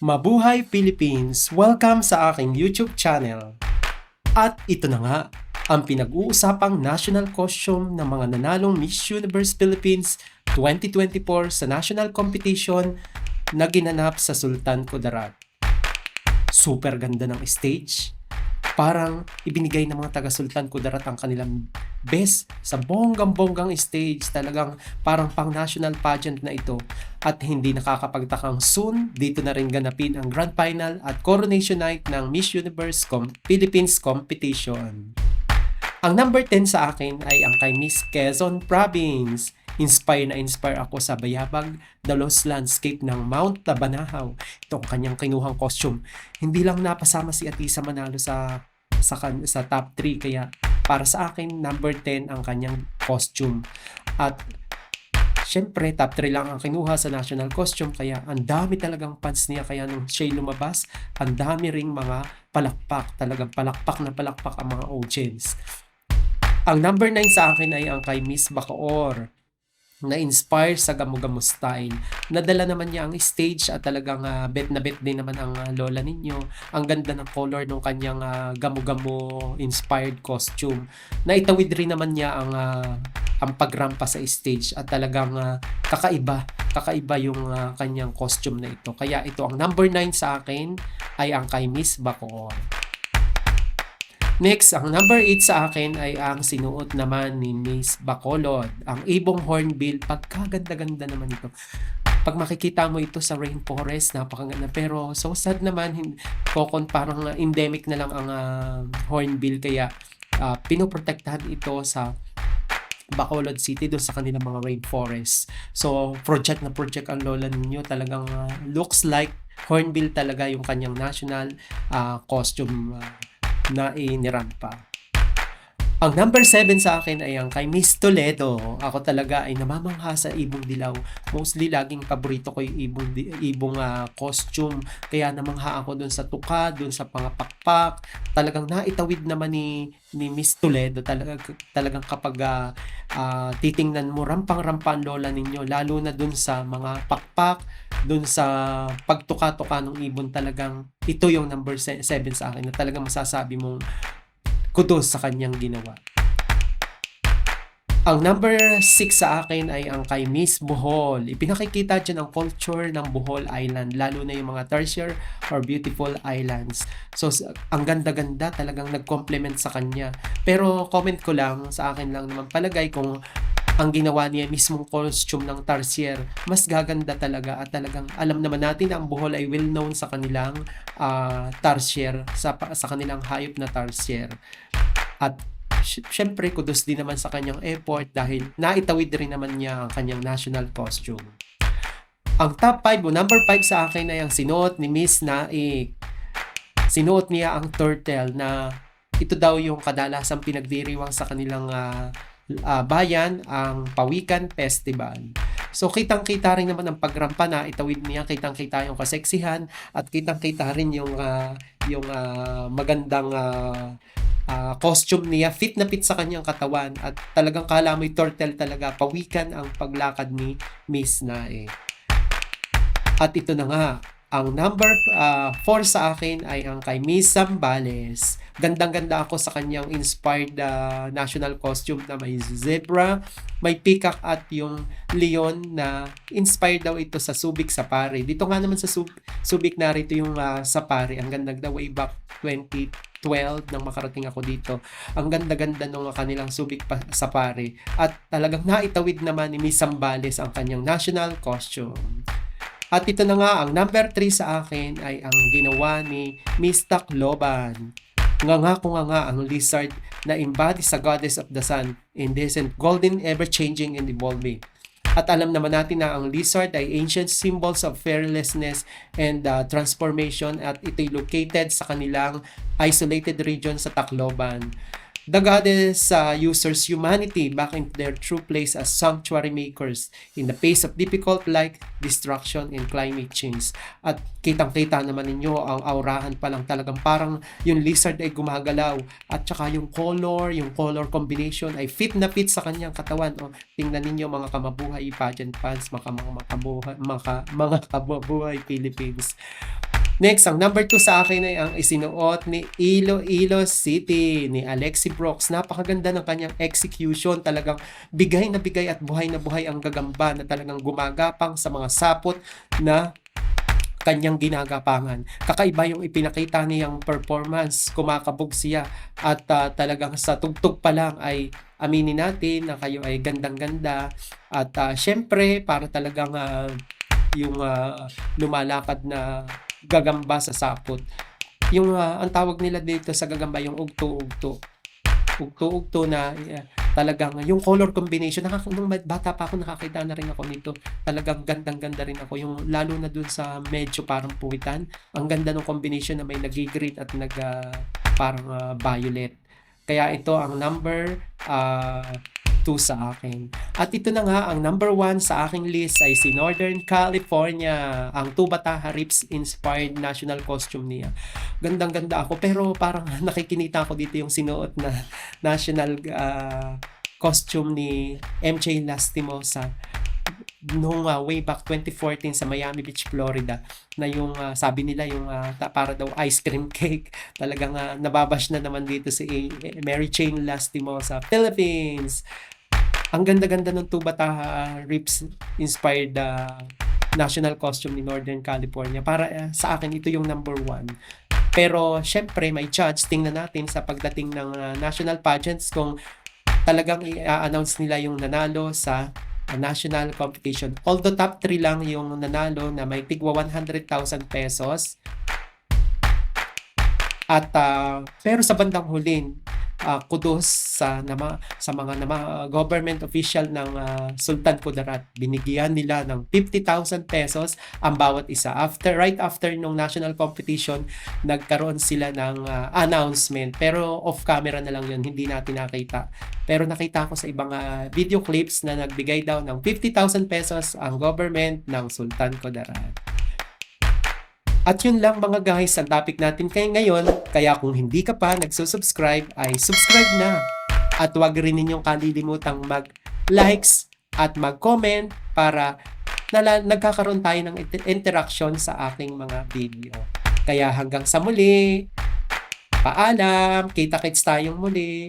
Mabuhay Philippines! Welcome sa aking YouTube channel. At ito na nga, ang pinag-uusapang national costume ng mga nanalong Miss Universe Philippines 2024 sa national competition na ginanap sa Sultan Kudarat. Super ganda ng stage. Parang ibinigay ng mga taga-Sultan Kudarat ang kanilang best sa bonggang-bonggang stage. Talagang parang pang national pageant na ito. At hindi nakakapagtakang soon, dito na rin ganapin ang grand final at coronation night ng Miss Universe Philippines competition. Ang number 10 sa akin ay ang kay Miss Quezon Province. Inspire ako sa bayabag, the lost landscape ng Mount Tabanahaw. Ito ang kanyang kinuhang costume. Hindi lang napasama si Atisa Manalo sa top 3, kaya para sa akin number 10 ang kanyang costume. At syempre top 3 lang ang kinuha sa national costume, kaya ang dami talagang fans niya. Kaya nung siya lumabas, ang dami ring mga palakpak, talagang palakpak ang mga audience. Ang number 9 sa akin ay ang kay Miss Bacoor, na-inspire sa Gamo-Gamo style. Nadala naman niya ang stage at talagang bet na bet din naman ang lola ninyo. Ang ganda ng color ng kanyang Gamo-Gamo inspired costume. Naitawid rin naman niya ang pagrampa sa stage at talagang kakaiba yung kanyang costume na ito. Kaya ito ang number 9 sa akin ay ang kay Miss Bacoor. Next, ang number 8 sa akin ay ang sinuot naman ni Miss Bacolod, ang ibong hornbill. Pagkaganda-ganda naman ito. Pag makikita mo ito sa rainforest, napakaganda. Pero so sad naman, parang endemic na lang ang hornbill. Kaya pinoprotektahan ito sa Bacolod City, doon sa kanilang mga rainforest. So project na project ang lola ninyo. Talagang looks like hornbill talaga yung kanyang national costume na inirampa. Ang number 7 sa akin ay ang kay Miss Toledo. Ako talaga ay namamangha sa ibong dilaw. Mostly laging paborito ko yung ibong costume. Kaya namangha ako dun sa tuka, dun sa pangapakpak. Talagang naitawid naman ni Miss Toledo. Talagang kapag titingnan mo, rampang-rampa ang lola ninyo. Lalo na dun sa mga pakpak, dun sa pagtuka-tuka ng ibon. Talagang ito yung number 7 sa akin na talagang masasabi mong kudos sa kanyang ginawa. Ang number 6 sa akin ay ang kay Miss Bohol. Ipinakikita dyan ang culture ng Bohol Island, lalo na yung mga tertiary or beautiful islands. So ang ganda-ganda, talagang nag-complement sa kanya. Pero comment ko lang, sa akin lang naman palagay, kung ang ginawa niya mismong costume ng tarsier, mas gaganda talaga. At talagang alam naman natin na ang Bohol ay well known sa kanilang tarsier, sa kanilang hayop na tarsier. At syempre kudos din naman sa kanyang effort dahil naitawid rin naman niya ang kanyang national costume. Ang top 5 o number 5 sa akin ay ang sinuot ni Miss Naik. Sinuot niya ang turtle na ito daw yung kadalasang pinagdiriwang sa kanilang bayan, ang Pawikan Festival. So kitang-kita rin naman ang pagrampa na itawid niya, kitang-kita yung kaseksihan at kitang-kita rin yung magandang costume niya. Fit na fit sa kanyang katawan at talagang kala mo'y turtle talaga. Pawikan ang paglakad ni Miss Nae. At ito na nga, ang number 4 sa akin ay ang kay Miss Zambales. Gandang-ganda ako sa kanyang inspired national costume na may zebra, may peacock at yung leon na inspired daw ito sa Subic Safari. Dito nga naman sa Subic narito yung safari. Ang ganda way back 2012 nang makarating ako dito. Ang ganda-ganda ng kanilang Subic Safari. At talagang naitawid naman ni Miss Zambales ang kanyang national costume. At ito na nga, ang number 3 sa akin ay ang ginawa ni Miss Tacloban. Nga ang lizard na embody sa goddess of the sun, indecent, golden, ever-changing, and evolving. At alam naman natin na ang lizard ay ancient symbols of fearlessness and transformation at ito'y located sa kanilang isolated region sa Tacloban. The goddess uses humanity back into their true place as sanctuary makers in the face of difficult like destruction and climate change. At kitang-kita naman ninyo ang aurahan pa lang, talagang parang yung lizard ay gumagalaw at saka yung color combination ay fit na fit sa kanyang katawan. O, tingnan ninyo mga kamabuhay pageant fans, mga kabubuhay Philippines. Next, ang number 2 sa akin ay ang isinuot ni Iloilo City ni Alexi Brooks. Napakaganda ng kanyang execution. Talagang bigay na bigay at buhay na buhay ang gagamba na talagang gumagapang sa mga sapot na kanyang ginagapangan. Kakaiba yung ipinakita niyang performance. Kumakabog siya at talagang sa tugtog pa lang ay aminin natin na kayo ay gandang-ganda. At syempre, para talagang yung lumalakad na gagamba sa sapot. Yung ang tawag nila dito sa gagamba yung ugto-ugto. Ugto-ugto na talagang yung color combination. Nung bata pa ako nakakita na rin ako nito. Talagang gandang-ganda rin ako. Yung lalo na dun sa medyo parang puwitan. Ang ganda ng combination na may nag-green at parang violet. Kaya ito ang number 2 sa akin. At ito na nga, ang number 1 sa aking list ay si Northern California. Ang Tuba Taha Rips inspired national costume niya. Gandang-ganda ako pero parang nakikinita ako dito yung sinuot na national costume ni MJ Lastimosa nung way back 2014 sa Miami Beach, Florida, na yung sabi nila yung para daw ice cream cake. Talagang nababash na naman dito si Mary Jane Lastimosa, Philippines. Ang ganda-ganda ng Tuba Taha Rips inspired national costume ni Northern California. Para sa akin, ito yung number 1. Pero syempre, may judge. Tingnan natin sa pagdating ng national pageants kung talagang i-announce nila yung nanalo sa national competition. Although top 3 lang yung nanalo na may tigwa 100,000 pesos. At pero sa bandang huli, kudos sa mga government official ng Sultan Kudarat. Binigyan nila ng 50,000 pesos ang bawat isa. Right after nung national competition, nagkaroon sila ng announcement. Pero off camera na lang yun, hindi natin nakita. Pero nakita ko sa ibang video clips na nagbigay daw ng 50,000 pesos ang government ng Sultan Kudarat. At yun lang mga guys, ang topic natin ngayon. Kaya kung hindi ka pa nagsusubscribe, ay subscribe na. At huwag rin ninyong kalilimutang mag-likes at mag-comment para nagkakaroon tayo ng interaction sa aking mga video. Kaya hanggang sa muli, paalam, kita-kits tayong muli.